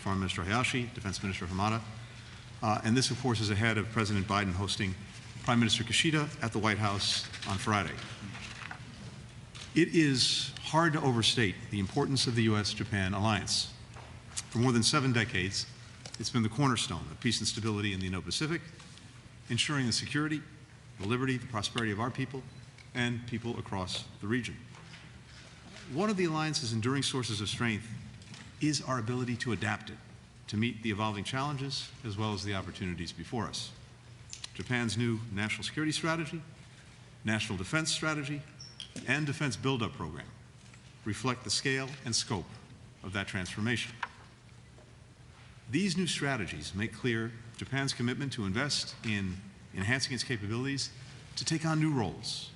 Foreign Minister Hayashi, Defense Minister Hamada, and this, of course, is ahead of President Biden hosting Prime Minister Kishida at the White House on Friday. It is hard to overstate the importance of the U.S.-Japan alliance. For more than 7 decades, it's been the cornerstone of peace and stability in the Indo-Pacific, ensuring the security, the liberty, the prosperity of our people and people across the region. One of the alliance's enduring sources of strength is our ability to adapt it, to meet the evolving challenges as well as the opportunities before us. Japan's new national security strategy, national defense strategy, and defense buildup program reflect the scale and scope of that transformation. These new strategies make clear Japan's commitment to invest in enhancing its capabilities to take on new roles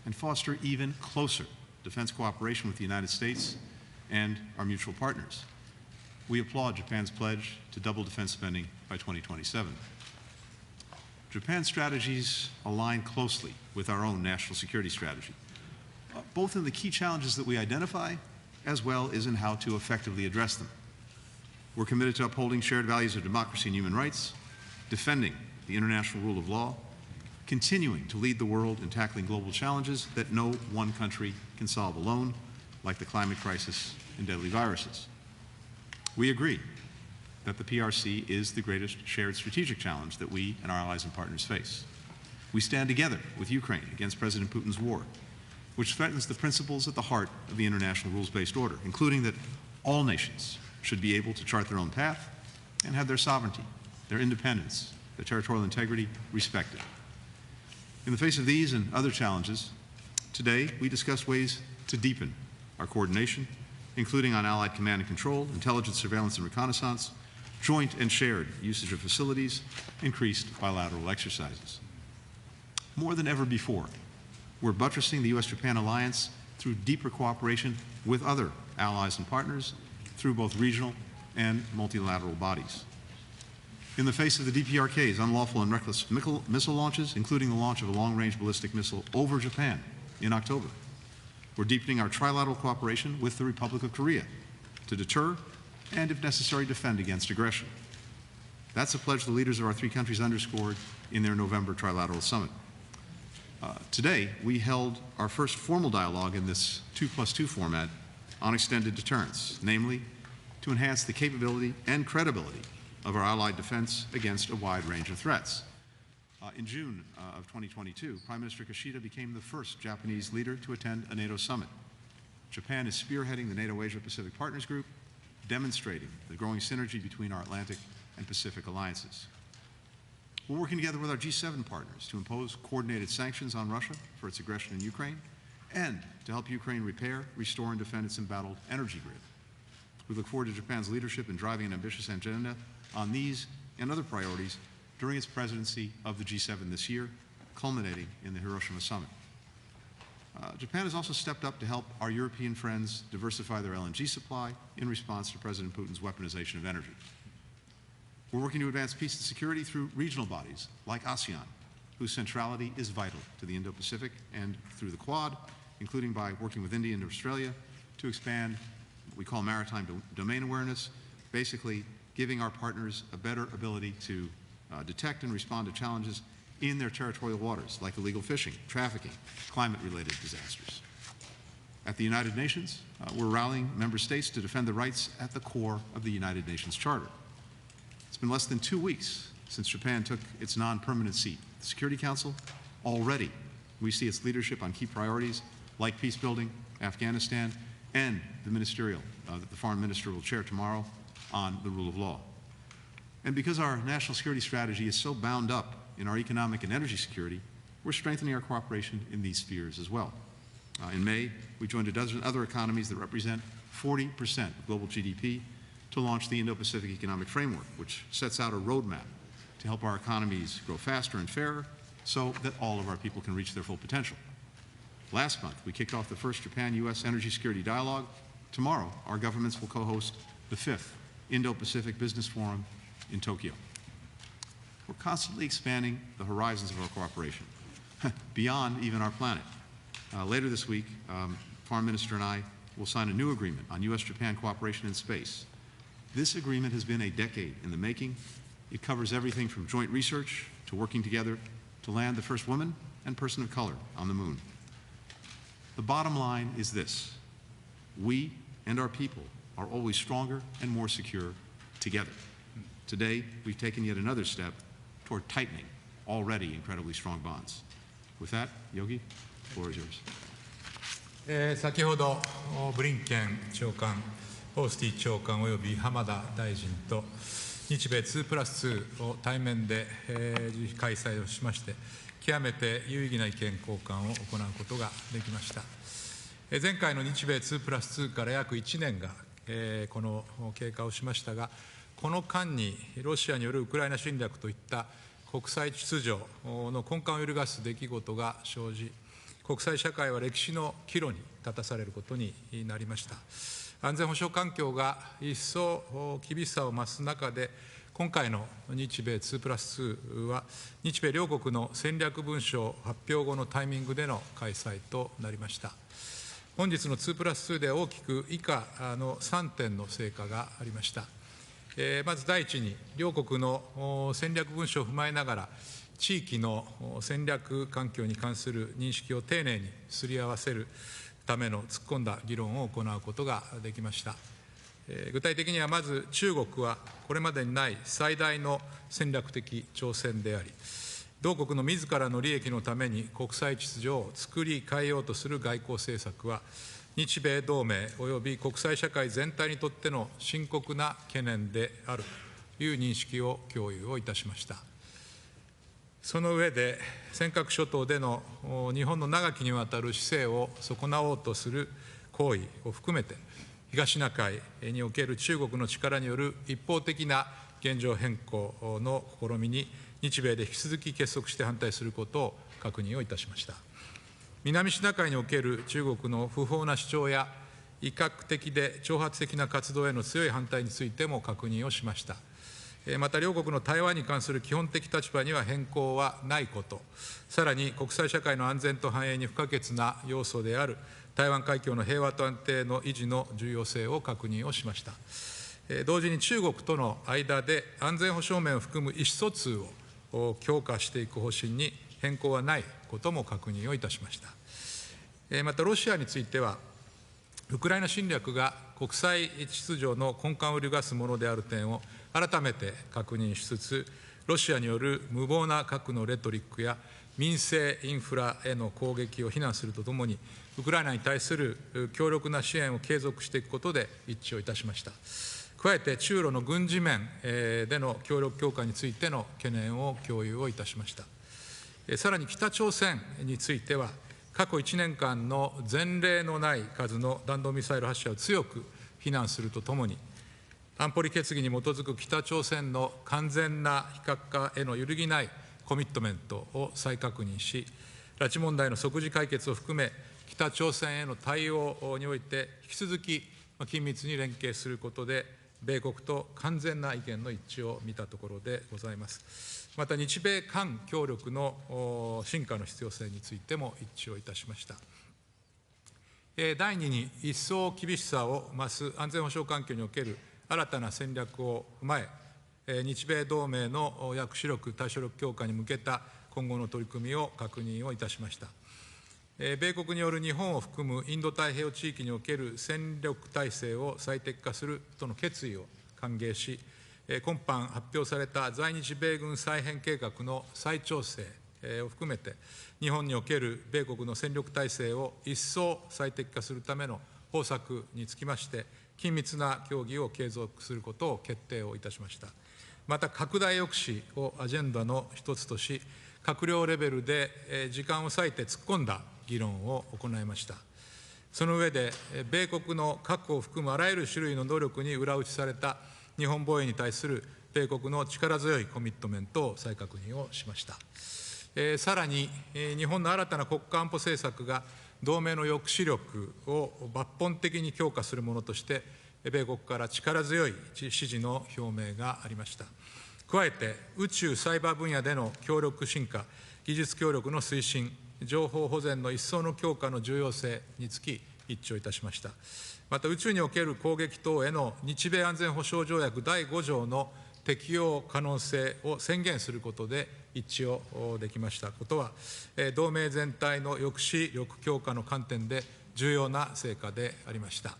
and foster even closer defense cooperation with the United States and our mutual partners. We applaud Japan's pledge to double defense spending by 2027. Japan's strategies align closely with our own national security strategy, both in the key challenges that we identify as well as in how to effectively address them. We're committed to upholding shared values of democracy and human rights, defending the international rule of law, continuing to lead the world in tackling global challenges that no one country can solve alone, like the climate crisis and deadly viruses. We agree that the PRC is the greatest shared strategic challenge that we and our allies and partners face. We stand together with Ukraine against President Putin's war, which threatens the principles at the heart of the international rules-based order, including that all nations should be able to chart their own path and have their sovereignty, their independence, their territorial integrity respected. In the face of these and other challenges, today we discussed ways to deepen our coordination, including on allied command and control, intelligence, surveillance, and reconnaissance, joint and shared usage of facilities, increased bilateral exercises. More than ever before, we're buttressing the U.S.-Japan alliance through deeper cooperation with other allies and partners through both regional and multilateral bodies. In the face of the DPRK's unlawful and reckless missile launches, including the launch of a long-range ballistic missile over Japan in October, we're deepening our trilateral cooperation with the Republic of Korea to deter and, if necessary, defend against aggression. That's a pledge the leaders of our 3 countries underscored in their November trilateral summit. Today, we held our first formal dialogue in this 2+2 format on extended deterrence, namely to enhance the capability and credibility of our allied defense against a wide range of threats. In June of 2022, Prime Minister Kishida became the first Japanese leader to attend a NATO summit. Japan is spearheading the NATO Asia-Pacific Partners Group, demonstrating the growing synergy between our Atlantic and Pacific alliances. We're working together with our G7 partners to impose coordinated sanctions on Russia for its aggression in Ukraine and to help Ukraine repair, restore, and defend its embattled energy grid. We look forward to Japan's leadership in driving an ambitious agenda on these and other priorities during its presidency of the G7 this year, culminating in the Hiroshima summit. Japan has also stepped up to help our European friends diversify their LNG supply in response to President Putin's weaponization of energy. We're working to advance peace and security through regional bodies like ASEAN, whose centrality is vital to the Indo-Pacific, and through the Quad, including by working with India and Australia to expand what we call maritime domain awareness, basically giving our partners a better ability to detect and respond to challenges in their territorial waters, like illegal fishing, trafficking, climate-related disasters. At the United Nations, we're rallying member states to defend the rights at the core of the United Nations Charter. It's been less than 2 weeks since Japan took its non-permanent seat at the Security Council. Already, we see its leadership on key priorities like peace building, Afghanistan, and the ministerial that the foreign minister will chair tomorrow on the rule of law. And because our national security strategy is so bound up in our economic and energy security, we're strengthening our cooperation in these spheres as well. In May, we joined a dozen other economies that represent 40% of global GDP to launch the Indo-Pacific Economic Framework, which sets out a roadmap to help our economies grow faster and fairer so that all of our people can reach their full potential. Last month, we kicked off the first Japan-U.S. Energy Security Dialogue. Tomorrow, our governments will co-host the 5th Indo-Pacific Business Forum in Tokyo. We're constantly expanding the horizons of our cooperation, beyond even our planet. Later this week, Foreign Minister and I will sign a new agreement on U.S.-Japan cooperation in space. This agreement has been a decade in the making. It covers everything from joint research to working together to land the first woman and person of color on the moon. The bottom line is this: we and our people are always stronger and more secure together. Today, we've taken yet another step toward tightening already incredibly strong bonds. With that, Yogi, the floor is yours. 先ほどブリンケン長官、オースティ長官および浜田大臣と日米2+2を対面で開催をしまして、極めて有意義な意見交換を行うことができました。前回の日米2+2から約1年がこの経過をしましたが、この間にロシアによるウクライナ侵略といった国際秩序の根幹を揺るがす出来事が生じ、国際社会は歴史の岐路に立たされることになりました。安全保障環境が一層厳しさを増す中で、今回の日米2+2は、日米両国の戦略文書発表後のタイミングでの開催となりました。本日の2+2で大きく以下の3点の成果がありました。まず第一に、両国の戦略文書を踏まえながら、地域の戦略環境に関する認識を丁寧にすり合わせるための突っ込んだ議論を行うことができました。具体的には、まず中国はこれまでにない最大の戦略的挑戦であり、同国の自らの利益のために国際秩序を作り変えようとする外交政策は、日米同盟および国際社会全体にとっての深刻な懸念であるという認識を共有をいたしました。その上で、尖閣諸島での日本の長きにわたる姿勢を損なおうとする行為を含めて、東シナ海における中国の力による一方的な現状変更の試みに、日米で引き続き結束して反対することを確認をいたしました。南シナ海における中国の不法な主張や、威嚇的で挑発的な活動への強い反対についても確認をしました。また、両国の台湾に関する基本的立場には変更はないこと、さらに国際社会の安全と繁栄に不可欠な要素である台湾海峡の平和と安定の維持の重要性を確認をしました。同時に中国との間で安全保障面を含む意思疎通を強化していく方針に変更はないことも確認をいたしました。また、ロシアについては、ウクライナ侵略が国際秩序の根幹を揺るがすものである点を改めて確認しつつ、ロシアによる無謀な核のレトリックや民生インフラへの攻撃を非難するとともに、ウクライナに対する強力な支援を継続していくことで一致をいたしました。加えて、中ロの軍事面での協力強化についての懸念を共有をいたしました。さらに北朝鮮については、過去1年間の前例のない数の弾道ミサイル発射を強く非難するとともに、安保理決議に基づく北朝鮮の完全な非核化への揺るぎないコミットメントを再確認し、拉致問題の即時解決を含め、北朝鮮への対応において引き続き緊密に連携することで、米国と完全な意見の一致を見たところでございます。また、日米韓協力の深化の必要性についても一致をいたしました。第2に、一層厳しさを増す安全保障環境における新たな戦略を踏まえ、日米同盟の抑止力、対処力強化に向けた今後の取り組みを確認をいたしました。米国による日本を含むインド太平洋地域における戦力体制を最適化するとの決意を歓迎し、今般発表された在日米軍再編計画の再調整を含めて、日本における米国の戦力体制を一層最適化するための方策につきまして、緊密な協議を継続することを決定をいたしました。また、拡大抑止をアジェンダの一つとし、閣僚レベルで時間を割いて突っ込んだ議論を行いました。その上で、米国の核を含むあらゆる種類の能力に裏打ちされた日本防衛に対する米国の力強いコミットメントを再確認をしました。さらに、日本の新たな国家安保政策が同盟の抑止力を抜本的に強化するものとして、米国から力強い支持の表明がありました。加えて、宇宙・サイバー分野での協力深化、技術協力の推進、情報保全の一層の強化の重要性につき、一致をいたしました。また宇宙における攻撃等への日米安全保障条約第5条の適用可能性を宣言することで一致をできましたことは、同盟全体の抑止力強化の観点で重要な成果でありました。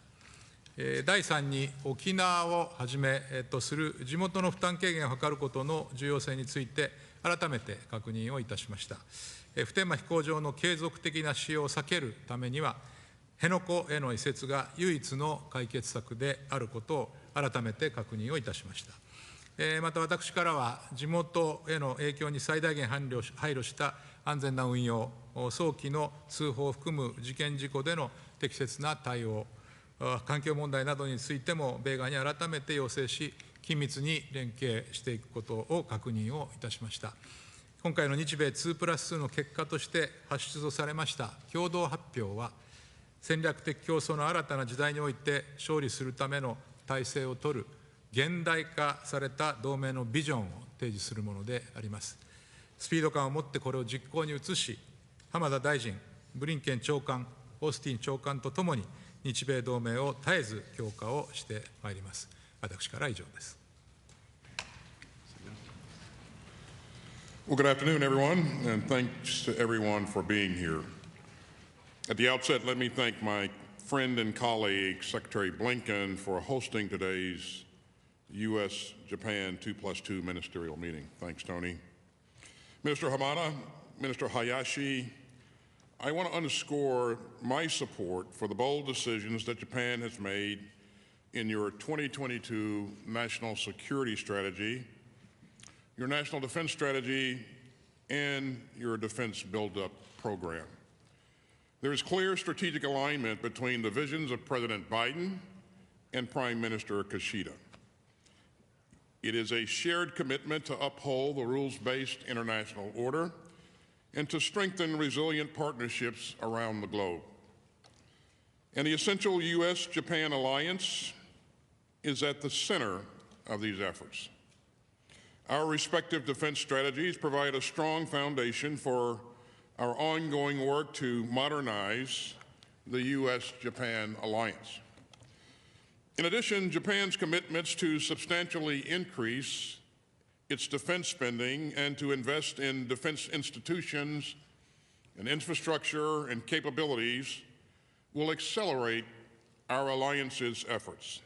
第3に、沖縄をはじめとする地元の負担軽減を図ることの重要性について、改めて確認をいたしました。普天間飛行場の継続的な使用を避けるためには、辺野古への移設が唯一の解決策であることを改めて確認をいたしました。また私からは、地元への影響に最大限配慮した安全な運用、早期の通報を含む事件事故での適切な対応、環境問題などについても米側に改めて要請し、緊密に連携していくことを確認をいたしました。今回の日米2+2の結果として発出されました共同発表は、戦略的競争の新たな時代において勝利するための体制を取る現代化された同盟のビジョンを提示するものであります。スピード感を持ってこれを実行に移し、浜田大臣、ブリンケン長官、オースティン長官とともに、日米同盟を絶えず強化をしてまいります。私からは以上です。Well, good afternoon, everyone, and thanks to everyone for being here. At the outset, let me thank my friend and colleague, Secretary Blinken, for hosting today's U.S.-Japan 2+2 ministerial meeting. Thanks, Tony. Minister Hamada, Minister Hayashi, I want to underscore my support for the bold decisions that Japan has made in your 2022 National Security Strategy, your National Defense Strategy, and your Defense Build-Up Program. There is clear strategic alignment between the visions of President Biden and Prime Minister Kishida. It is a shared commitment to uphold the rules-based international order and to strengthen resilient partnerships around the globe. And the essential U.S.-Japan alliance is at the center of these efforts. Our respective defense strategies provide a strong foundation for our ongoing work to modernize the U.S.-Japan alliance. In addition, Japan's commitments to substantially increase its defense spending and to invest in defense institutions and infrastructure and capabilities will accelerate our alliance's efforts.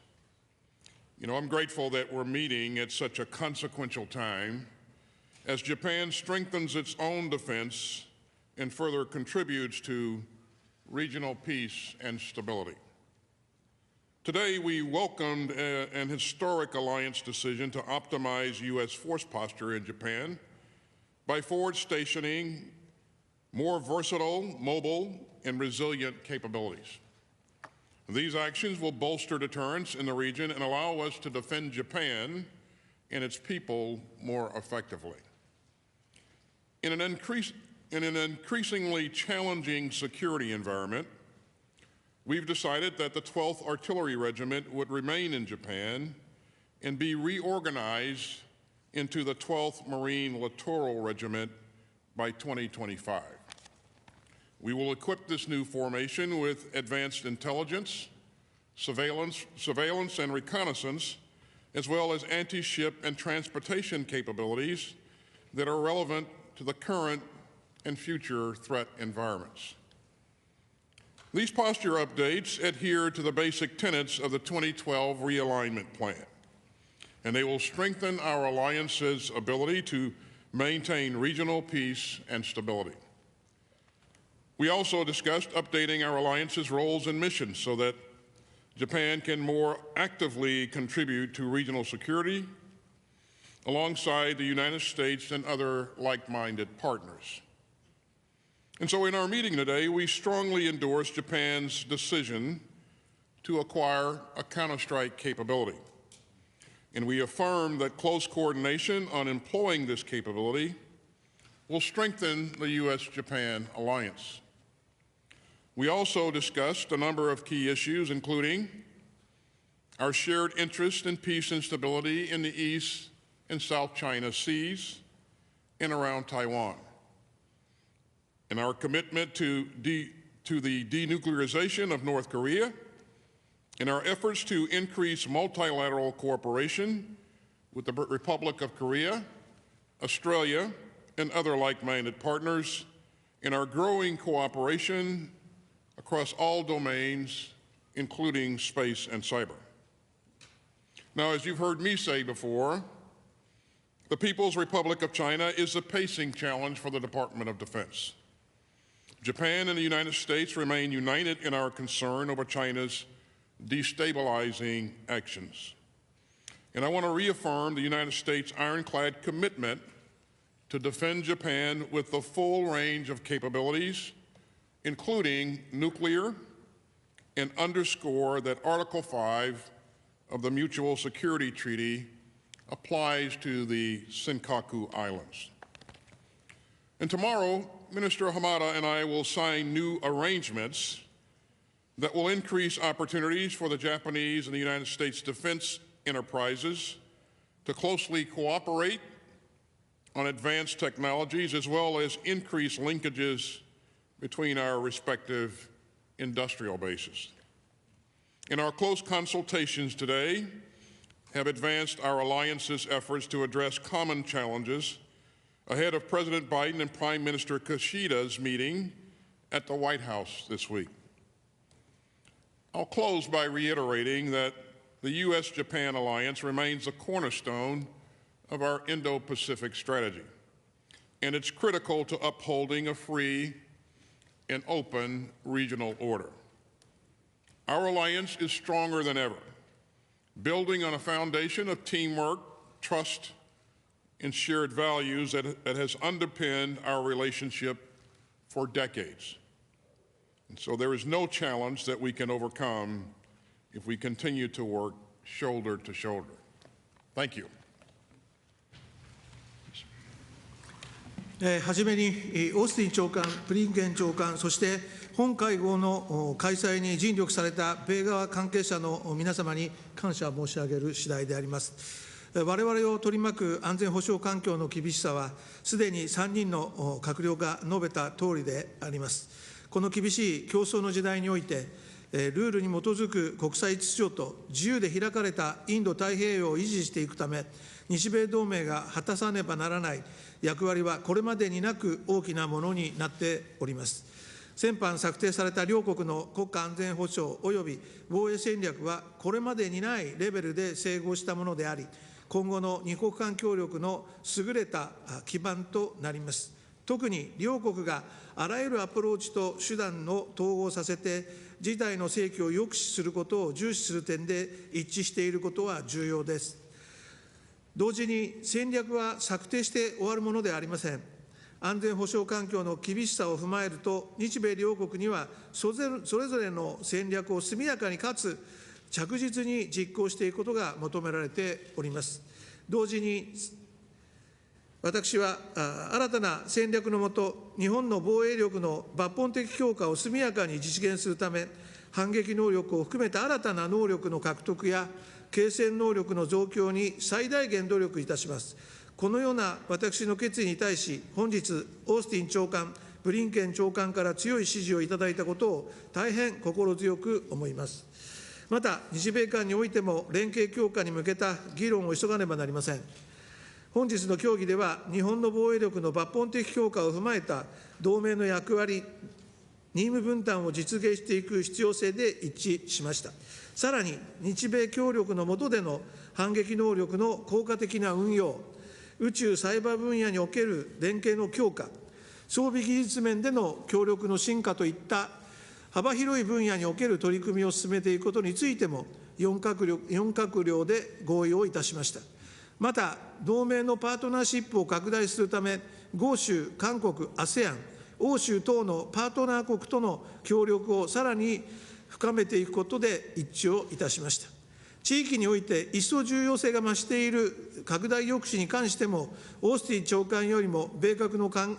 You know, I'm grateful that we're meeting at such a consequential time as Japan strengthens its own defense and further contributes to regional peace and stability. Today, we welcomed an historic alliance decision to optimize U.S. force posture in Japan by forward stationing more versatile, mobile, and resilient capabilities. These actions will bolster deterrence in the region and allow us to defend Japan and its people more effectively. In an increasingly challenging security environment, we've decided that the 12th Artillery Regiment would remain in Japan and be reorganized into the 12th Marine Littoral Regiment by 2025. We will equip this new formation with advanced intelligence, surveillance and reconnaissance, as well as anti-ship and transportation capabilities that are relevant to the current and future threat environments. These posture updates adhere to the basic tenets of the 2012 realignment plan, and they will strengthen our alliance's ability to maintain regional peace and stability. We also discussed updating our alliance's roles and missions so that Japan can more actively contribute to regional security alongside the United States and other like-minded partners. And so in our meeting today, we strongly endorse Japan's decision to acquire a counterstrike capability. And we affirm that close coordination on employing this capability will strengthen the U.S.-Japan alliance. We also discussed a number of key issues, including our shared interest in peace and stability in the East and South China Seas and around Taiwan, and our commitment to to the denuclearization of North Korea, in our efforts to increase multilateral cooperation with the Republic of Korea, Australia, and other like-minded partners, in our growing cooperation across all domains, including space and cyber. Now, as you've heard me say before, the People's Republic of China is a pacing challenge for the Department of Defense. Japan and the United States remain united in our concern over China's destabilizing actions. And I want to reaffirm the United States' ironclad commitment to defend Japan with the full range of capabilities, including nuclear, and underscore that Article 5 of the Mutual Security Treaty applies to the Senkaku Islands. And tomorrow, Minister Hamada and I will sign new arrangements that will increase opportunities for the Japanese and the United States defense enterprises to closely cooperate on advanced technologies, as well as increase linkages between our respective industrial bases. In our close consultations today, have advanced our alliance's efforts to address common challenges ahead of President Biden and Prime Minister Kishida's meeting at the White House this week. I'll close by reiterating that the U.S.-Japan alliance remains a cornerstone of our Indo-Pacific strategy, and it's critical to upholding a free and open regional order. Our alliance is stronger than ever, building on a foundation of teamwork, trust, and shared values that has underpinned our relationship for decades. And so there is no challenge that we can overcome if we continue to work shoulder to shoulder. Thank you. はじめに、オースティン長官、ブリンケン長官、そして本会合の開催に尽力された米側関係者の皆様に感謝申し上げる次第であります。我々を取り巻く安全保障環境の厳しさは、すでに3人の閣僚が述べたとおりであります。この厳しい競争の時代において、ルールに基づく国際秩序と自由で開かれたインド太平洋を維持していくため、日米同盟が果たさねばならない役割はこれまでになく大きなものになっております。先般策定された両国の国家安全保障及び防衛戦略はこれまでにないレベルで整合したものであり、今後の二国間協力の優れた基盤となります。特に両国があらゆるアプローチと手段を統合させて、事態の制御を抑止することを重視する点で一致していることは重要です。同時に戦略は策定して終わるものではありません。安全保障環境の厳しさを踏まえると、日米両国にはそれぞれの戦略を速やかにかつ着実に実行していくことが求められております。同時に私は新たな戦略のもと、日本の防衛力の抜本的強化を速やかに実現するため、反撃能力を含めた新たな能力の獲得や継戦能力の増強に最大限努力いたします。このような私の決意に対し、本日、オースティン長官、ブリンケン長官から強い支持をいただいたことを大変心強く思います。また、日米間においても連携強化に向けた議論を急がねばなりません。本日の協議では、日本の防衛力の抜本的強化を踏まえた同盟の役割、任務分担を実現していく必要性で一致しました。さらに、日米協力の下での反撃能力の効果的な運用、宇宙・サイバー分野における連携の強化、装備技術面での協力の進化といった幅広い分野における取り組みを進めていくことについても、4閣僚で合意をいたしました。また、同盟のパートナーシップを拡大するため、豪州、韓国、ASEAN、欧州等のパートナー国との協力をさらに深めていくことで一致をいたしました。地域において一層重要性が増している拡大抑止に関しても、オースティン長官よりも米国の考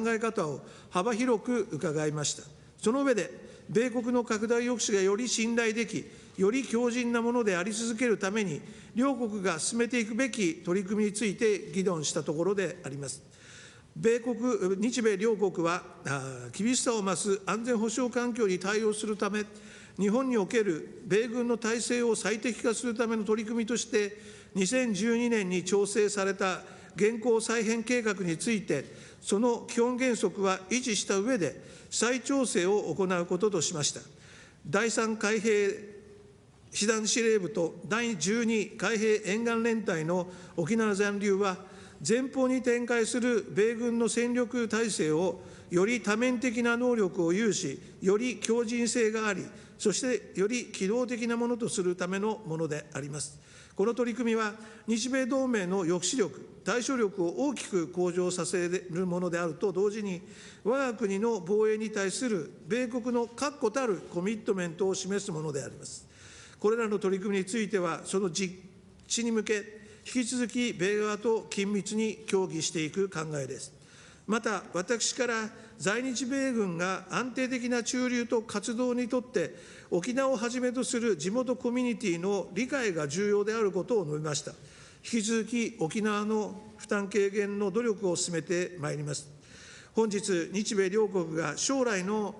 え方を幅広く伺いました。その上で、米国の拡大抑止がより信頼でき、より強靭なものであり続けるために、両国が進めていくべき取り組みについて議論したところであります。日米両国は厳しさを増す安全保障環境に対応するため、日本における米軍の体制を最適化するための取り組みとして、2012年に調整された現行再編計画について、その基本原則は維持した上で、再調整を行うこととしました。第3海兵師団司令部と第12海兵沿岸連隊の沖縄残留は、前方に展開する米軍の戦力体制をより多面的な能力を有し、より強靭性があり、そしてより機動的なものとするためのものであります。この取り組みは、日米同盟の抑止力、対処力を大きく向上させるものであると同時に、我が国の防衛に対する米国の確固たるコミットメントを示すものであります。これらの取り組みについては、その実施に向け、引き続き米側と緊密に協議していく考えです。また、私から在日米軍が安定的な駐留と活動にとって、沖縄をはじめとする地元コミュニティの理解が重要であることを述べました。引き続き沖縄の負担軽減の努力を進めてまいります。本日、日米両国が将来の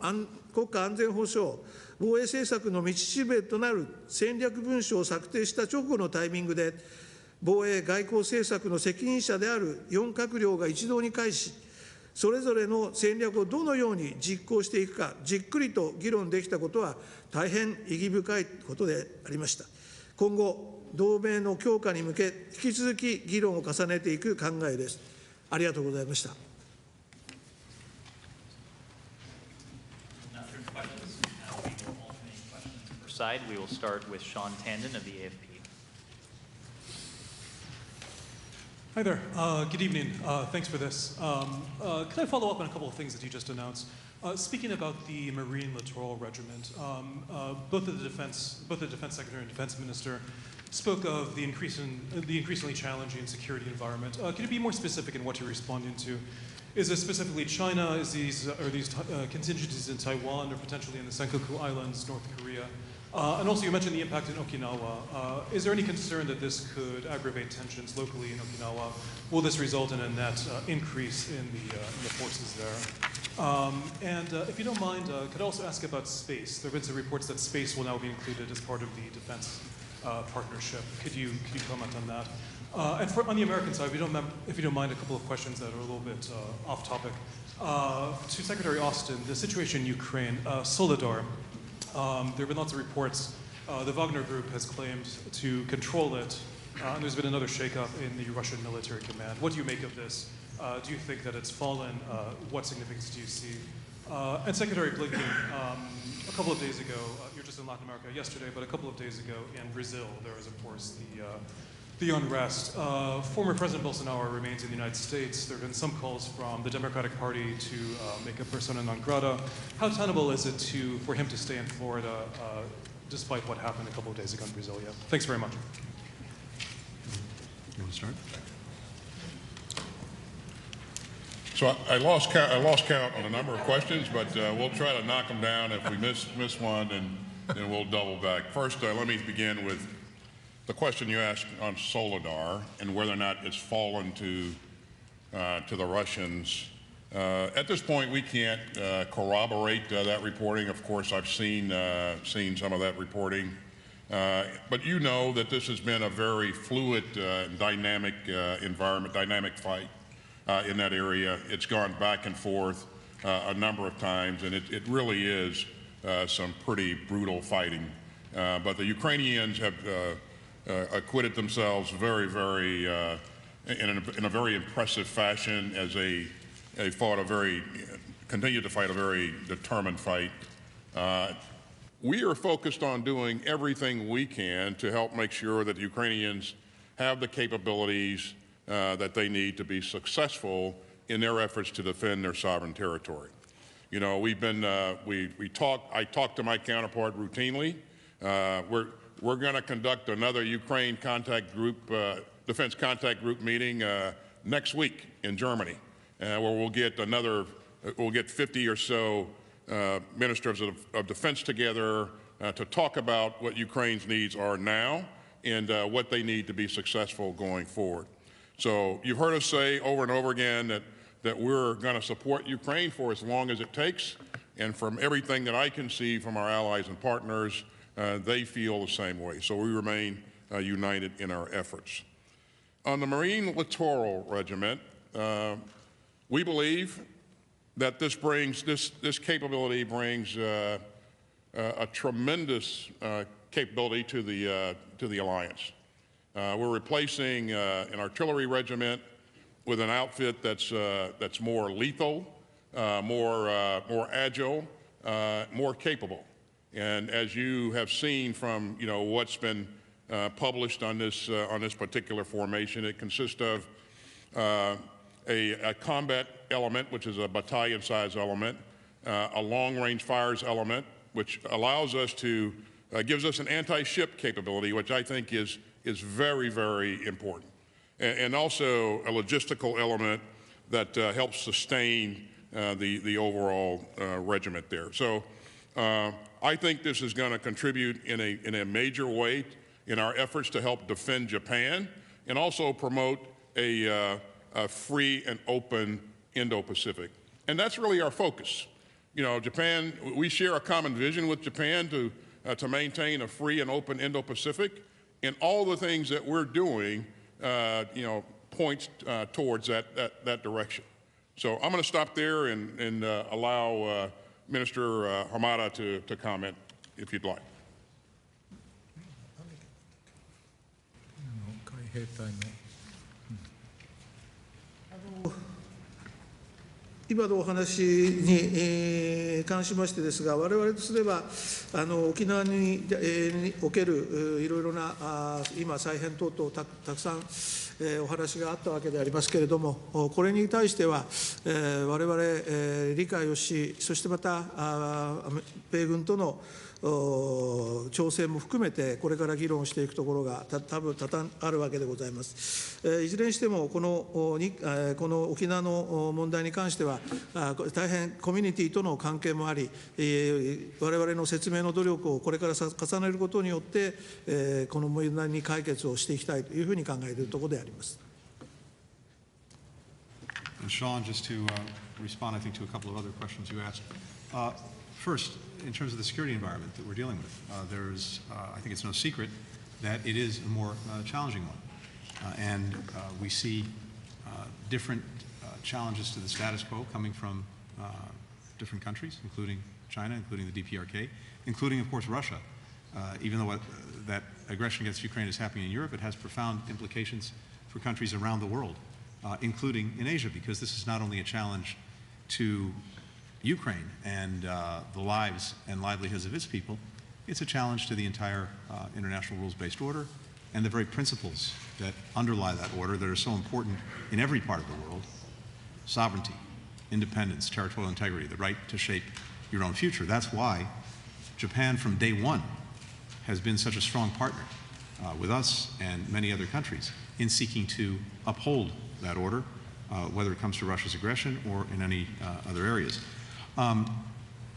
国家安全保障、防衛政策の道しるべとなる戦略文書を策定した直後のタイミングで、防衛外交政策の責任者である4閣僚が一堂に会し、それぞれの戦略をどのように実行していくか、じっくりと議論できたことは、大変意義深いことでありました。今後、同盟の強化に向け、引き続き議論を重ねていく考えです。ありがとうございました。We will start with Sean Tandon of the AFP. Hi there. Good evening. Thanks for this. Could I follow up on a couple of things that you just announced? Speaking about the Marine Littoral Regiment, both the Defense Secretary and Defense Minister spoke of the increasingly challenging security environment. Could you be more specific in what you're responding to? Is this specifically China? Are these contingencies in Taiwan or potentially in the Senkaku Islands, North Korea? And also, you mentioned the impact in Okinawa. Is there any concern that this could aggravate tensions locally in Okinawa? Will this result in a net increase in the forces there? And if you don't mind, could I also ask about space? There have been some reports that space will now be included as part of the defense partnership. Could you comment on that? And on the American side, if you don't mind, a couple of questions that are a little bit off topic. To Secretary Austin, the situation in Ukraine, Solidar. There have been lots of reports. The Wagner Group has claimed to control it, and there's been another shakeup in the Russian military command. What do you make of this? Do you think that it's fallen? What significance do you see? And Secretary Blinken, a couple of days ago, you're just in Latin America yesterday, but a couple of days ago in Brazil, there was, of course, the unrest. Former President Bolsonaro remains in the United States. There have been some calls from the Democratic Party to make a persona non grata. How tenable is it for him to stay in Florida despite what happened a couple of days ago in Brasilia? Thanks very much. You want to start? So I lost count on a number of questions, but we'll try to knock them down. If we miss one, then we'll double back. First, let me begin with the question you asked on Solidar and whether or not it's fallen to the Russians. At this point, we can't corroborate that reporting. Of course, I've seen some of that reporting. But you know that this has been a very fluid, dynamic environment, dynamic fight in that area. It's gone back and forth a number of times, and it really is some pretty brutal fighting. But the Ukrainians have acquitted themselves very, very in a very impressive fashion as they continued to fight a very determined fight. We are focused on doing everything we can to help make sure that the Ukrainians have the capabilities that they need to be successful in their efforts to defend their sovereign territory. You know, I talk to my counterpart routinely. We're going to conduct another Ukraine contact group, defense contact group meeting next week in Germany, where we'll get 50 or so ministers of defense together to talk about what Ukraine's needs are now and what they need to be successful going forward. So you've heard us say over and over again that we're going to support Ukraine for as long as it takes. And from everything that I can see from our allies and partners, they feel the same way. So we remain united in our efforts. On the Marine Littoral Regiment, we believe that this capability brings a tremendous capability to the alliance. We're replacing an artillery regiment with an outfit that's more lethal, more agile, more capable. And as you have seen from what's been published on this particular formation, it consists of a combat element, which is a battalion-size element, a long-range fires element, which allows us to gives us an anti-ship capability, which I think is very, very important, and also a logistical element that helps sustain the overall regiment there. So I think this is going to contribute in a major way in our efforts to help defend Japan and also promote a free and open Indo-Pacific. And that's really our focus. Japan, we share a common vision with Japan to maintain a free and open Indo-Pacific, and all the things that we're doing, points towards that direction. So I'm going to stop there and allow Minister Hamada to comment, if you'd like. 海兵隊の今のお話に関しましてですが、我々とすれば沖縄におけるいろいろな今再編等々たくさんお話があったわけでありますけれども、これに対しては我々理解をし、そしてまた米軍との調整も含めてこれから議論していくところが多々あるわけでございます。いずれにしてもこの沖縄の問題に関しては大変コミュニティとの関係もあり、我々の説明の努力をこれから重ねることによってこの問題に解決をしていきたいというふうに考えているところであります。And Sean, just to respond, I think, to a couple of other questions you asked. First, in terms of the security environment that we're dealing with, I think it's no secret that it is a more challenging one. And we see different challenges to the status quo coming from different countries, including China, including the DPRK, including, of course, Russia. Even though that aggression against Ukraine is happening in Europe, it has profound implications for countries around the world, including in Asia, because this is not only a challenge to Ukraine and the lives and livelihoods of its people, it's a challenge to the entire international rules-based order and the very principles that underlie that order that are so important in every part of the world: sovereignty, independence, territorial integrity, the right to shape your own future. That's why Japan from day one has been such a strong partner with us and many other countries in seeking to uphold that order, whether it comes to Russia's aggression or in any other areas.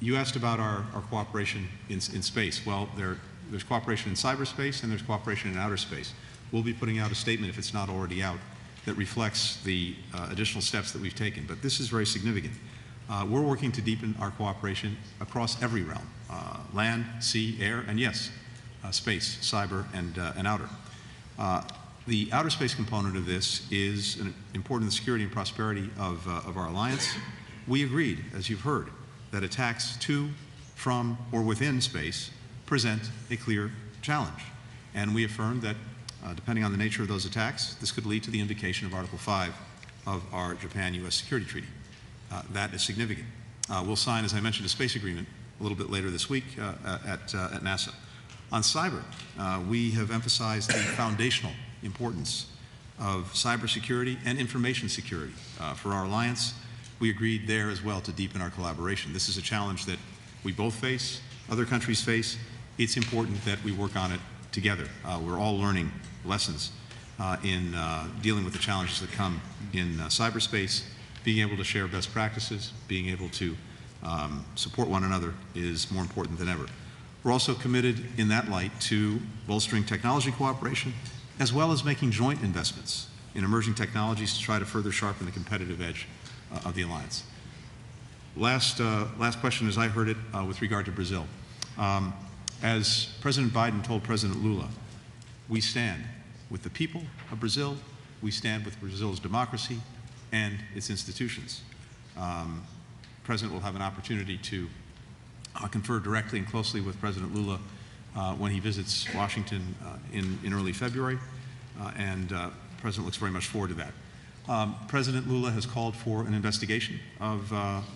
You asked about our cooperation in space. Well, there's cooperation in cyberspace and there's cooperation in outer space. We'll be putting out a statement, if it's not already out, that reflects the additional steps that we've taken. But this is very significant. We're working to deepen our cooperation across every realm: land, sea, air, and yes, space, cyber, and outer. The outer space component of this is important to the security and prosperity of our alliance. We agreed, as you've heard, that attacks to, from, or within space present a clear challenge. And we affirmed that, depending on the nature of those attacks, this could lead to the invocation of Article 5 of our Japan-U.S. Security Treaty. That is significant. We'll sign, as I mentioned, a space agreement a little bit later this week at NASA. On cyber, we have emphasized the foundational importance of cybersecurity and information security for our alliance. We agreed there as well to deepen our collaboration. This is a challenge that we both face, other countries face. It's important that we work on it together. We're all learning lessons in dealing with the challenges that come in cyberspace. Being able to share best practices, being able to support one another is more important than ever. We're also committed in that light to bolstering technology cooperation, as well as making joint investments in emerging technologies to try to further sharpen the competitive edge of the alliance. Last question, as I heard it, with regard to Brazil. As President Biden told President Lula, we stand with the people of Brazil, we stand with Brazil's democracy and its institutions. The President will have an opportunity to confer directly and closely with President Lula when he visits Washington in early February, and the President looks very much forward to that. President Lula has called for an investigation of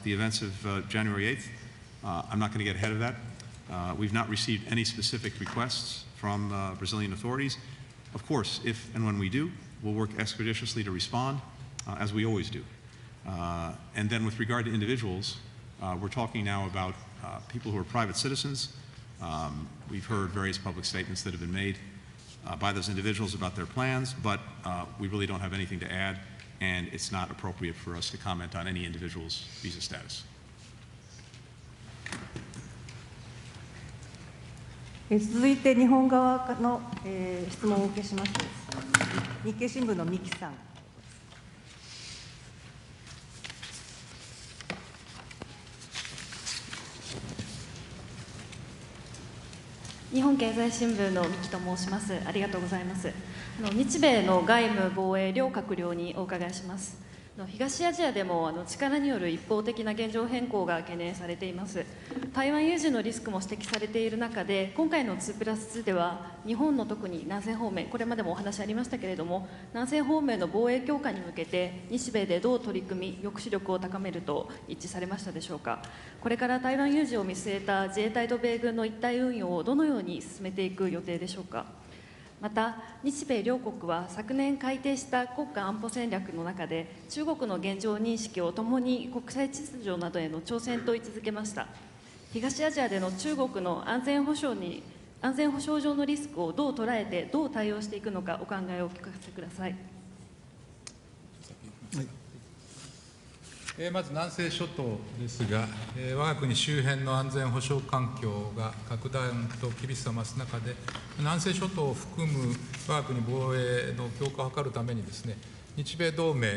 the events of January 8th. I'm not going to get ahead of that. We've not received any specific requests from Brazilian authorities. Of course, if and when we do, we'll work expeditiously to respond, as we always do. And then with regard to individuals, we're talking now about people who are private citizens. We've heard various public statements that have been made by those individuals about their plans, but we really don't have anything to add, and it's not appropriate for us to comment on any individual's visa status. 続いて日本側の、質問をお受けします。日経新聞の三木さん。日本経済新聞の三木と申します。ありがとうございます。日米の外務・防衛両閣僚にお伺いします。東アジアでも力による一方的な現状変更が懸念されています。台湾有事のリスクも指摘されている中で、今回の2+2では、日本の特に南西方面、これまでもお話ありましたけれども、南西方面の防衛強化に向けて、日米でどう取り組み、抑止力を高めると一致されましたでしょうか。これから台湾有事を見据えた自衛隊と米軍の一体運用をどのように進めていく予定でしょうか。また、日米両国は昨年改定した国家安保戦略の中で、中国の現状認識をともに国際秩序などへの挑戦と位置づけました。東アジアでの中国の安全保障上のリスクをどう捉えて、どう対応していくのか、お考えをお聞かせください。まず南西諸島ですが、我が国周辺の安全保障環境が格段と厳しさを増す中で、南西諸島を含む我が国防衛の強化を図るためにですね、日米同盟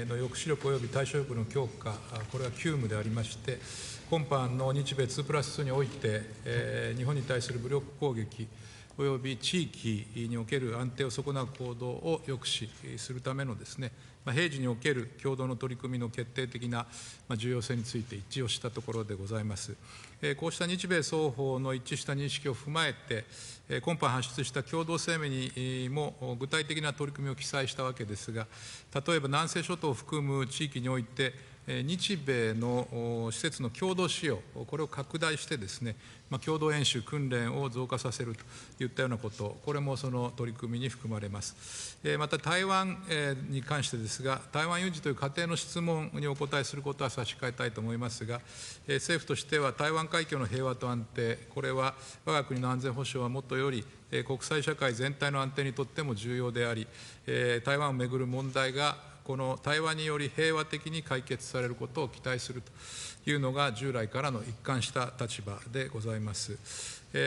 の抑止力及び対処力の強化、これが急務でありまして、今般の日米2+2において、日本に対する武力攻撃、および地域における安定を損なう行動を抑止するためのですね、平時における共同の取り組みの決定的な重要性について一致をしたところでございます。こうした日米双方の一致した認識を踏まえて、今般発出した共同声明にも具体的な取り組みを記載したわけですが、例えば南西諸島を含む地域において、日米の施設の共同使用、これを拡大してですね、共同演習、訓練を増加させるといったようなこと、これもその取り組みに含まれます。また台湾に関してですが、台湾有事という仮定の質問にお答えすることは差し控えたいと思いますが、政府としては台湾海峡の平和と安定、これは我が国の安全保障はもとより、国際社会全体の安定にとっても重要であり、台湾をめぐる問題がこの対話により平和的に解決されることを期待するというのが従来からの一貫した立場でございます。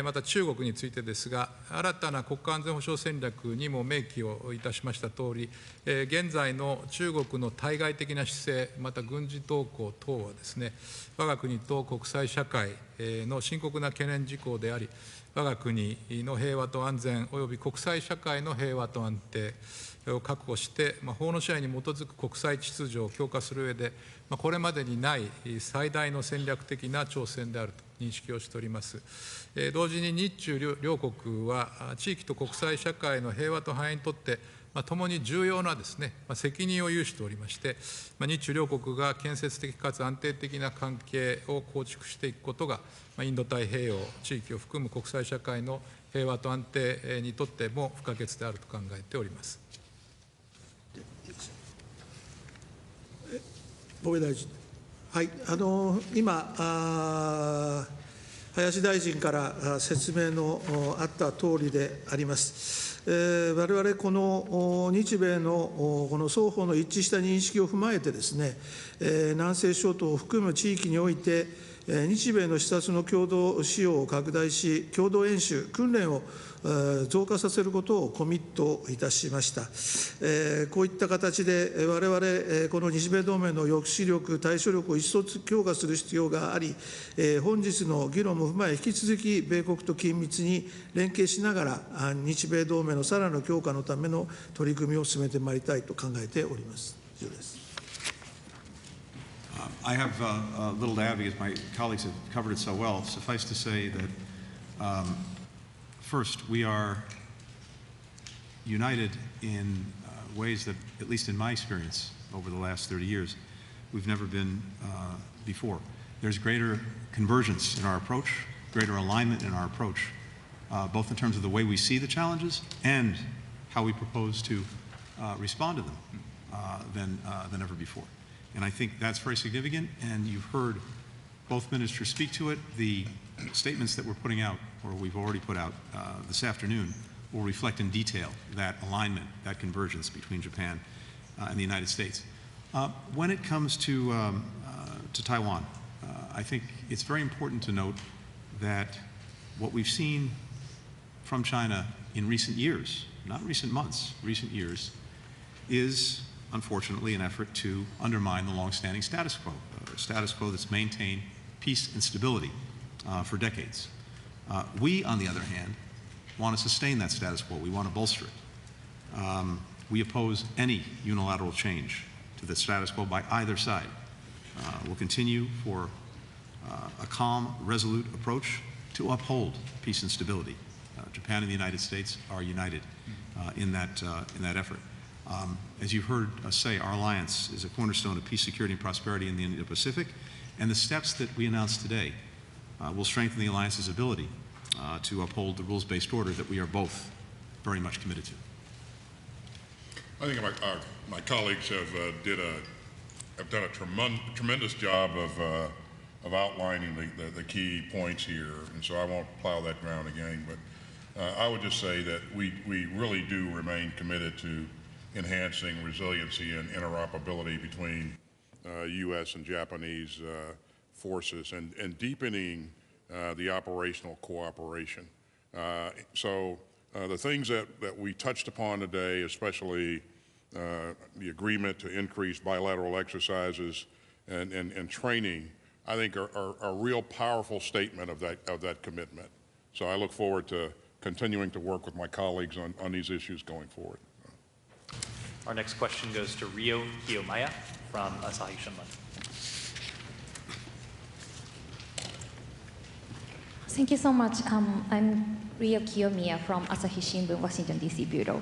また中国についてですが、新たな国家安全保障戦略にも明記をいたしましたとおり、現在の中国の対外的な姿勢、また軍事動向等はですね、我が国と国際社会の深刻な懸念事項であり、我が国の平和と安全および国際社会の平和と安定を確保して、法の支配に基づく国際秩序を強化する上で、これまでにない最大の戦略的な挑戦であると認識をしております。同時に日中両国は、地域と国際社会の平和と繁栄にとって、ともに重要なですね、責任を有しておりまして、日中両国が建設的かつ安定的な関係を構築していくことが、インド太平洋地域を含む国際社会の平和と安定にとっても不可欠であると考えております。防衛大臣。はい、今、林大臣から説明のあった通りであります。我々、この日米のこの双方の一致した認識を踏まえてですね、南西諸島を含む地域において、日米の視察の共同使用を拡大し、共同演習、訓練を増加させることをコミットいたしました。こういった形で、我々、この日米同盟の抑止力、対処力を一層強化する必要があり、本日の議論も踏まえ、引き続き米国と緊密に連携しながら、日米同盟のさらなる強化のための取り組みを進めてまいりたいと考えております。以上です。I have little to add because my colleagues have covered it so well. Suffice to say that first, we are united in ways that, at least in my experience over the last 30 years, we've never been before. There's greater convergence in our approach, greater alignment in our approach, both in terms of the way we see the challenges and how we propose to respond to them than ever before. And I think that's very significant, and you've heard both ministers speak to it. The statements that we're putting out, or we've already put out this afternoon, will reflect in detail that alignment, that convergence between Japan and the United States. When it comes to Taiwan, I think it's very important to note that what we've seen from China in recent years, not recent months, recent years, is unfortunately an effort to undermine the long-standing status quo, a status quo that's maintained peace and stability for decades. We, on the other hand, want to sustain that status quo. We want to bolster it. We oppose any unilateral change to the status quo by either side. We'll continue for a calm, resolute approach to uphold peace and stability. Japan and the United States are united in that effort. As you heard us say, our alliance is a cornerstone of peace, security, and prosperity in the Indo-Pacific, and the steps that we announced today will strengthen the alliance's ability to uphold the rules-based order that we are both very much committed to. I think my colleagues have done a tremendous job of outlining the key points here, and so I won't plow that ground again. But I would just say that we really do remain committed to enhancing resiliency and interoperability between U.S. and Japanese forces and deepening the operational cooperation. So the things that we touched upon today, especially the agreement to increase bilateral exercises and training, I think are a real powerful statement of that commitment. So I look forward to continuing to work with my colleagues on these issues going forward. Our next question goes to Ryo Kiyomaya from Asahi Shimbun. Thank you so much. I'm Ryo Kiyomiya from Asahi Shimbun, Washington, D.C. Bureau.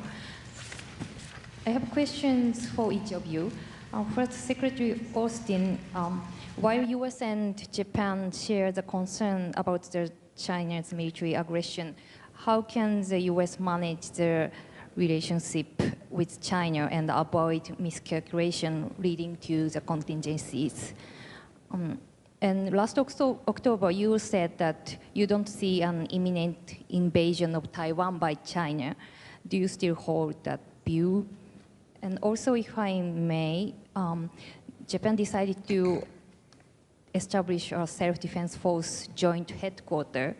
I have questions for each of you. First, Secretary Austin, while U.S. and Japan share the concern about China's military aggression, how can the U.S. manage the relationship with China and avoid miscalculation leading to the contingencies? And last October, you said that you don't see an imminent invasion of Taiwan by China. Do you still hold that view? And also, if I may, Japan decided to establish a self-defense force joint headquarters.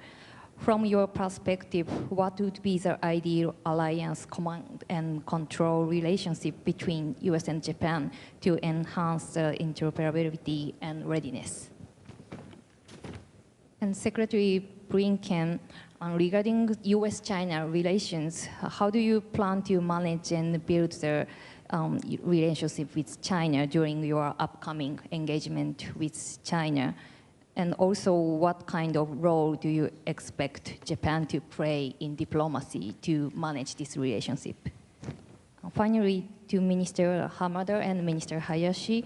From your perspective, what would be the ideal alliance command and control relationship between US and Japan to enhance the interoperability and readiness? And Secretary Blinken, regarding US-China relations, how do you plan to manage and build the relationship with China during your upcoming engagement with China? And also, what kind of role do you expect Japan to play in diplomacy to manage this relationship? Finally, to Minister Hamada and Minister Hayashi,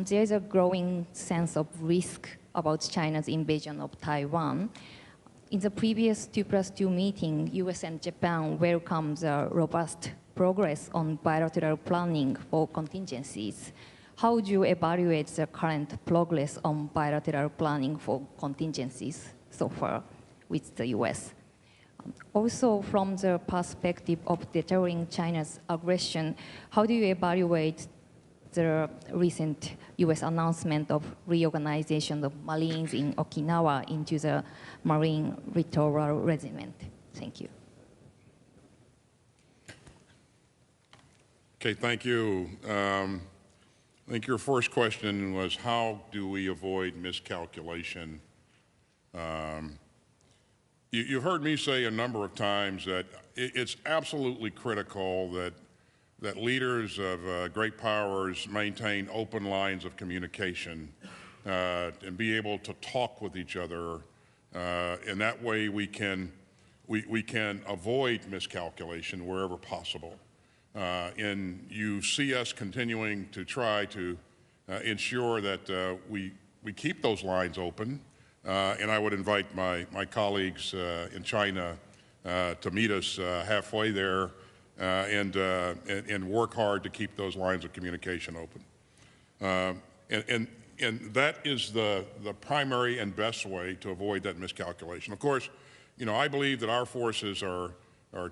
there is a growing sense of risk about China's invasion of Taiwan. In the previous 2+2 meeting, US and Japan welcomed the robust progress on bilateral planning for contingencies. How do you evaluate the current progress on bilateral planning for contingencies so far with the US? Also, from the perspective of deterring China's aggression, how do you evaluate the recent U.S. announcement of reorganization of Marines in Okinawa into the Marine Littoral Regiment? Thank you. Okay, thank you. I think your first question was, how do we avoid miscalculation? You've heard me say a number of times that it's absolutely critical that leaders of great powers maintain open lines of communication and be able to talk with each other. And that way we can avoid miscalculation wherever possible. And you see us continuing to try to ensure that we keep those lines open. And I would invite my colleagues in China to meet us halfway there and work hard to keep those lines of communication open. And that is the primary and best way to avoid that miscalculation. Of course, you know, I believe that our forces are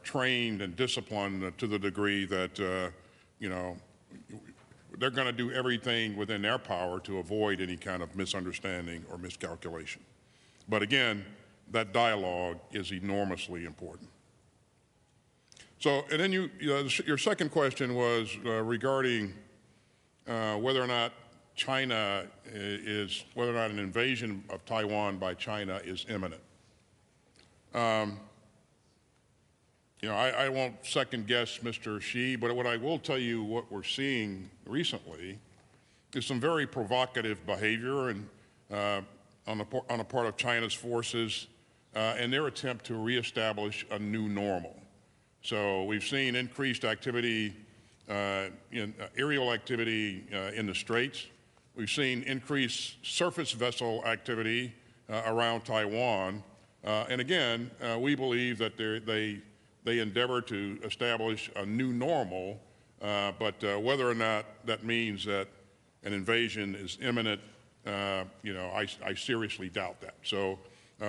trained and disciplined to the degree that, you know, they're going to do everything within their power to avoid any kind of misunderstanding or miscalculation. But again, that dialogue is enormously important. So, and then your second question was regarding whether or not whether or not an invasion of Taiwan by China is imminent. You know, I won't second guess Mr. Xi, but what I will tell you, what we're seeing recently is some very provocative behavior and on the part of China's forces and their attempt to reestablish a new normal. So we've seen increased activity in aerial activity in the Straits. We've seen increased surface vessel activity around Taiwan. And again, we believe that they endeavor to establish a new normal, but whether or not that means that an invasion is imminent, you know, I seriously doubt that. So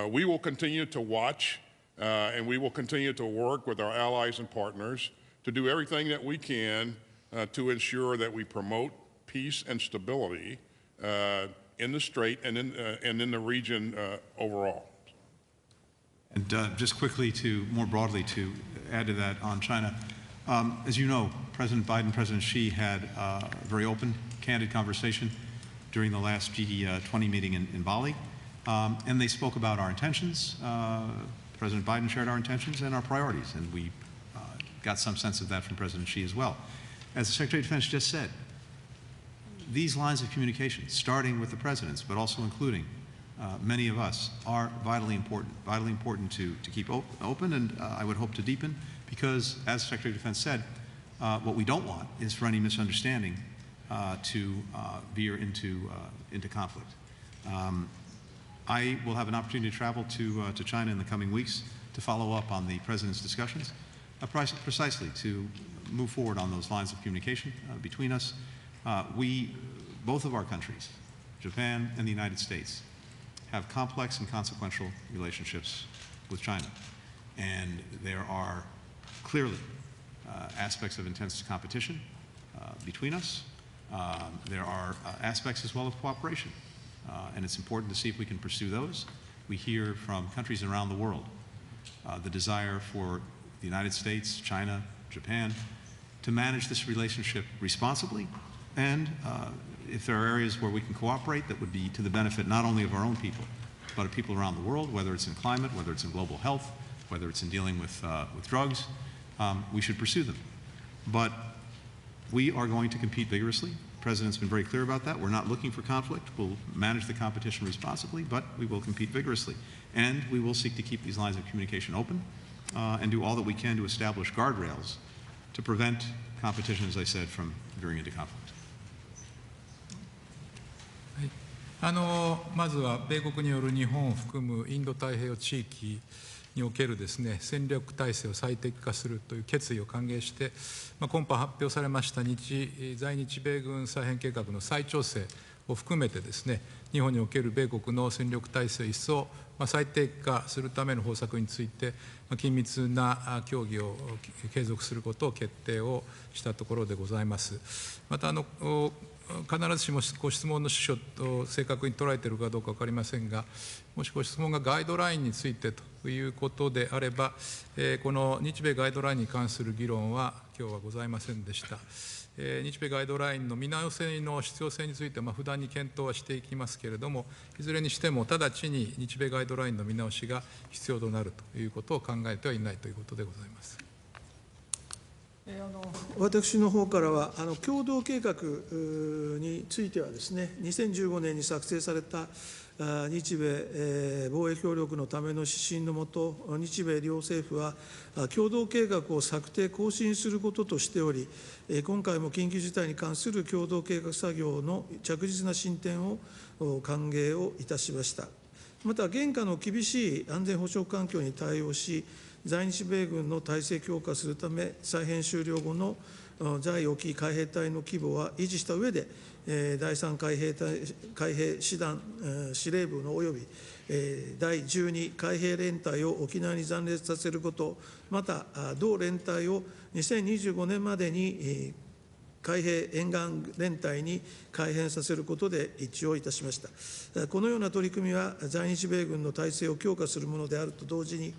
we will continue to watch and we will continue to work with our allies and partners to do everything that we can to ensure that we promote peace and stability in the Strait and in the region overall. And just quickly more broadly to add to that on China, as you know, President Biden, President Xi had a very open, candid conversation during the last G20 meeting in Bali, and they spoke about our intentions. President Biden shared our intentions and our priorities, and we got some sense of that from President Xi as well. As the Secretary of Defense just said, these lines of communication, starting with the presidents, but also including many of us, are vitally important to keep open, and I would hope to deepen, because as the Secretary of Defense said, what we don't want is for any misunderstanding to veer into conflict. I will have an opportunity to travel to China in the coming weeks to follow up on the President's discussions, precisely to move forward on those lines of communication between us. Both of our countries, Japan and the United States, have complex and consequential relationships with China. And there are clearly aspects of intense competition between us. There are aspects as well of cooperation. And it's important to see if we can pursue those. We hear from countries around the world the desire for the United States, China, Japan, to manage this relationship responsibly, and if there are areas where we can cooperate that would be to the benefit not only of our own people, but of people around the world, whether it's in climate, whether it's in global health, whether it's in dealing with drugs, we should pursue them. But we are going to compete vigorously. The President's been very clear about that. We're not looking for conflict. We'll manage the competition responsibly, but we will compete vigorously. And we will seek to keep these lines of communication open and do all that we can to establish guardrails to prevent competition, as I said, from veering into conflict. まずは米国による日本を含むインド太平洋地域におけるですね、戦略体制を最適化するという決意を歓迎して、今般発表されました在日米軍再編計画の再調整を含めてですね、日本における米国の戦力体制を一層最適化するための方策について、緊密な協議を継続することを決定をしたところでございます。また必ずしもご質問の趣旨を正確に捉えているかどうか分かりませんが、もしご質問がガイドラインについてということであれば、この日米ガイドラインに関する議論は今日はございませんでした。日米ガイドラインの見直しの必要性については、不断に検討はしていきますけれども、いずれにしても直ちに日米ガイドラインの見直しが必要となるということを考えてはいないということでございます。私の方からは、共同計画についてはですね、2015年に作成された日米防衛協力のための指針のもと、日米両政府は共同計画を策定・更新することとしており、今回も緊急事態に関する共同計画作業の着実な進展を歓迎をいたしました。また、現下の厳しい安全保障環境に対応し、在日米軍の体制強化するため、再編終了後の在沖海兵隊の規模は維持した上で、第3海兵師団司令部のおよび第12海兵連隊を沖縄に残列させること、また同連隊を2025年までに海兵沿岸連隊に改編させることで一致をいたしました。このような取り組みは、在日米軍の体制を強化するものであると同時に、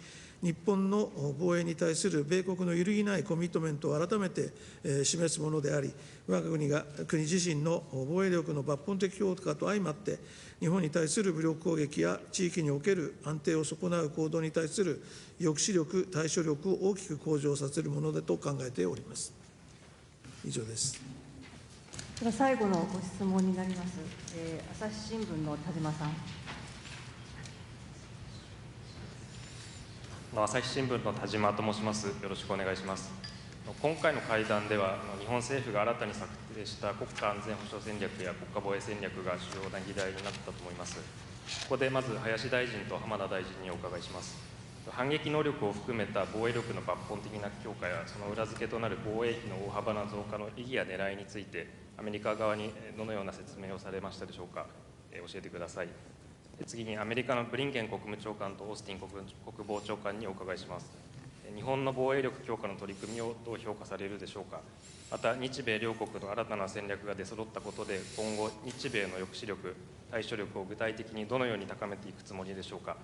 日本の防衛に対する米国の揺るぎないコミットメントを改めて示すものであり、我が国自身の防衛力の抜本的強化と相まって、日本に対する武力攻撃や地域における安定を損なう行動に対する抑止力、対処力を大きく向上させるものだと考えております。以上です。では最後のご質問になります。朝日新聞の田島さん。朝日新聞の田島と申します。よろしくお願いします。今回の会談では、日本政府が新たに策定した国家安全保障戦略や国家防衛戦略が主要な議題になったと思います。ここでまず林大臣と浜田大臣にお伺いします。反撃能力を含めた防衛力の抜本的な強化や、その裏付けとなる防衛費の大幅な増加の意義や狙いについて、アメリカ側にどのような説明をされましたでしょうか。教えてください。次にアメリカのブリンケン国務長官とオースティン国防長官にお伺いします。日本の防衛力強化の取り組みをどう評価されるでしょうか。また、日米両国の新たな戦略が出揃ったことで、今後、日米の抑止力、対処力を具体的にどのように高めていくつもりでしょうか。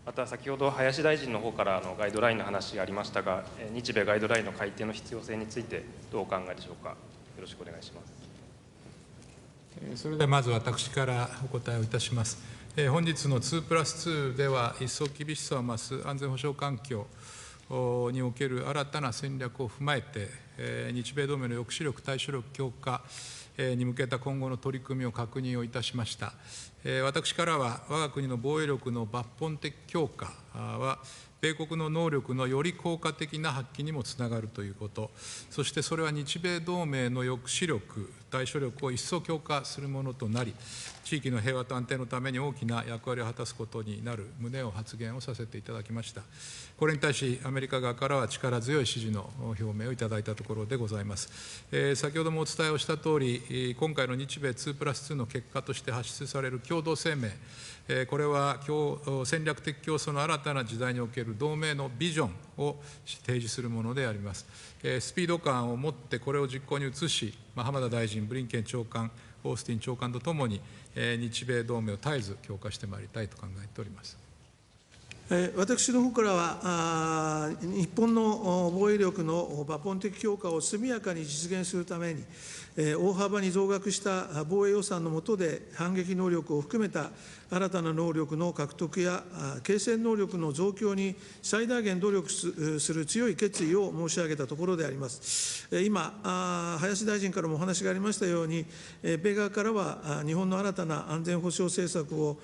また、先ほど林大臣の方からガイドラインの話がありましたが、日米ガイドラインの改定の必要性について、どうお考えでしょうか。よろしくお願いします。それではまず私からお答えをいたします。本日の2+2では、一層厳しさを増す安全保障環境における新たな戦略を踏まえて、日米同盟の抑止力、対処力強化に向けた今後の取り組みを確認をいたしました。私からは、我が国の防衛力の抜本的強化は、米国の能力のより効果的な発揮にもつながるということ、そしてそれは日米同盟の抑止力、対処力を一層強化するものとなり、地域の平和と安定のために大きな役割を果たすことになる旨を発言をさせていただきました。これに対し、アメリカ側からは力強い支持の表明をいただいたところでございます。先ほどもお伝えをしたとおり、今回の日米2+2の結果として発出される共同声明、これは戦略的競争の新たな時代における同盟のビジョンを提示するものであります。スピード感を持ってこれを実行に移し、浜田大臣、ブリンケン長官、オースティン長官とともに、日米同盟を絶えず強化してまいりたいと考えております。私の方からは、日本の防衛力の抜本的強化を速やかに実現するために、大幅に増額した防衛予算の下で、反撃能力を含めた新たな能力の獲得や継戦能力の増強に最大限努力する強い決意を申し上げたところであります。今、林大臣からもお話がありましたように、米側からは日本の新たな安全保障政策を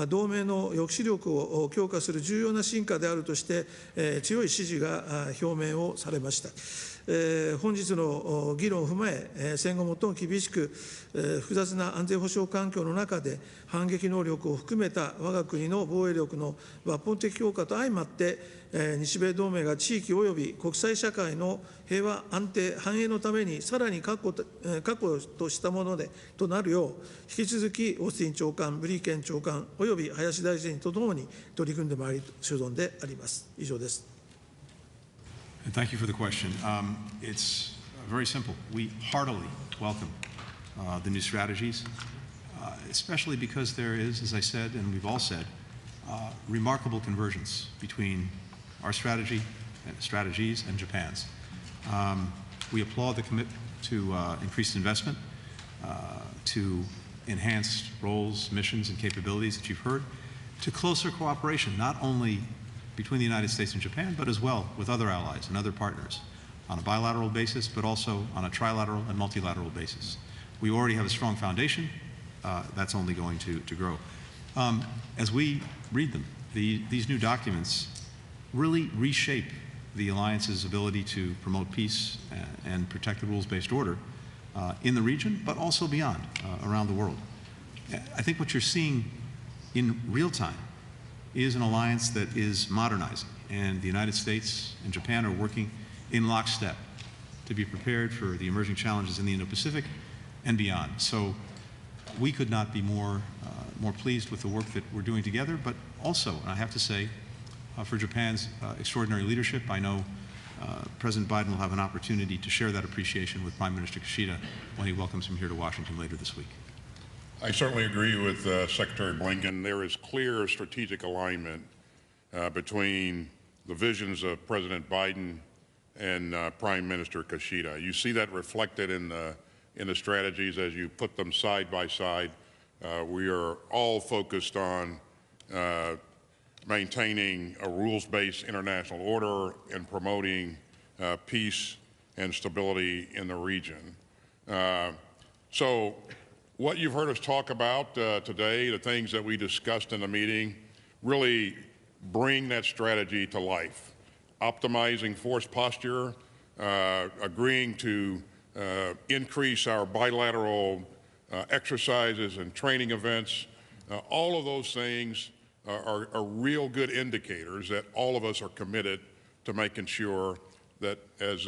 同盟の抑止力を強化する重要な進化であるとして、強い支持が表明をされました。本日の議論を踏まえ、戦後最も厳しく、複雑な安全保障環境の中で、反撃能力を含めた我が国の防衛力の抜本的強化と相まって、日米同盟が地域及び国際社会の平和、安定、繁栄のためにさらに確保としたものとなるよう、引き続きオースティン長官、ブリンケン長官及び林大臣とともに取り組んでまいり所存であります。以上です。Thank you for the question. It's very simple. We heartily welcome the new strategies, especially because there is, as I said, and we've all said, remarkable convergence between our strategies and Japan's. We applaud the commitment to increased investment, to enhanced roles, missions, and capabilities that you've heard, to closer cooperation, not only between the United States and Japan, but as well with other allies and other partners on a bilateral basis, but also on a trilateral and multilateral basis. We already have a strong foundation. That's only going to grow. As we read them, these new documents really reshape the alliance's ability to promote peace and protect the rules-based order in the region, but also beyond, around the world. I think what you're seeing in real time is an alliance that is modernizing, and the United States and Japan are working in lockstep to be prepared for the emerging challenges in the Indo-Pacific and beyond. So we could not be more pleased with the work that we're doing together, but also, and I have to say, for Japan's extraordinary leadership. I know President Biden will have an opportunity to share that appreciation with Prime Minister Kishida when he welcomes him here to Washington later this week. I certainly agree with Secretary Blinken. There is clear strategic alignment between the visions of President Biden and Prime Minister Kishida. You see that reflected in the strategies as you put them side by side. We are all focused on maintaining a rules-based international order and promoting peace and stability in the region. So what you've heard us talk about today, the things that we discussed in the meeting, really bring that strategy to life. Optimizing force posture, agreeing to increase our bilateral exercises and training events, all of those things are real good indicators that all of us are committed to making sure that, as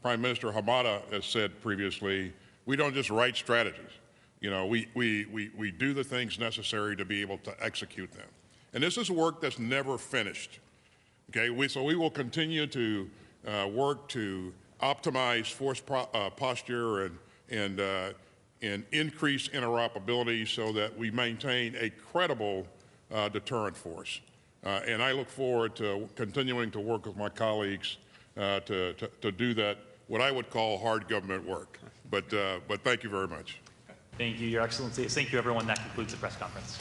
Prime Minister Hamada has said previously, we don't just write strategies. You know, we do the things necessary to be able to execute them. And this is work that's never finished. Okay, so we will continue to work to optimize force posture and increase interoperability so that we maintain a credible deterrent force. And I look forward to continuing to work with my colleagues to do that, what I would call hard government work. But thank you very much. Thank you, Your Excellency. Thank you, everyone. That concludes the press conference.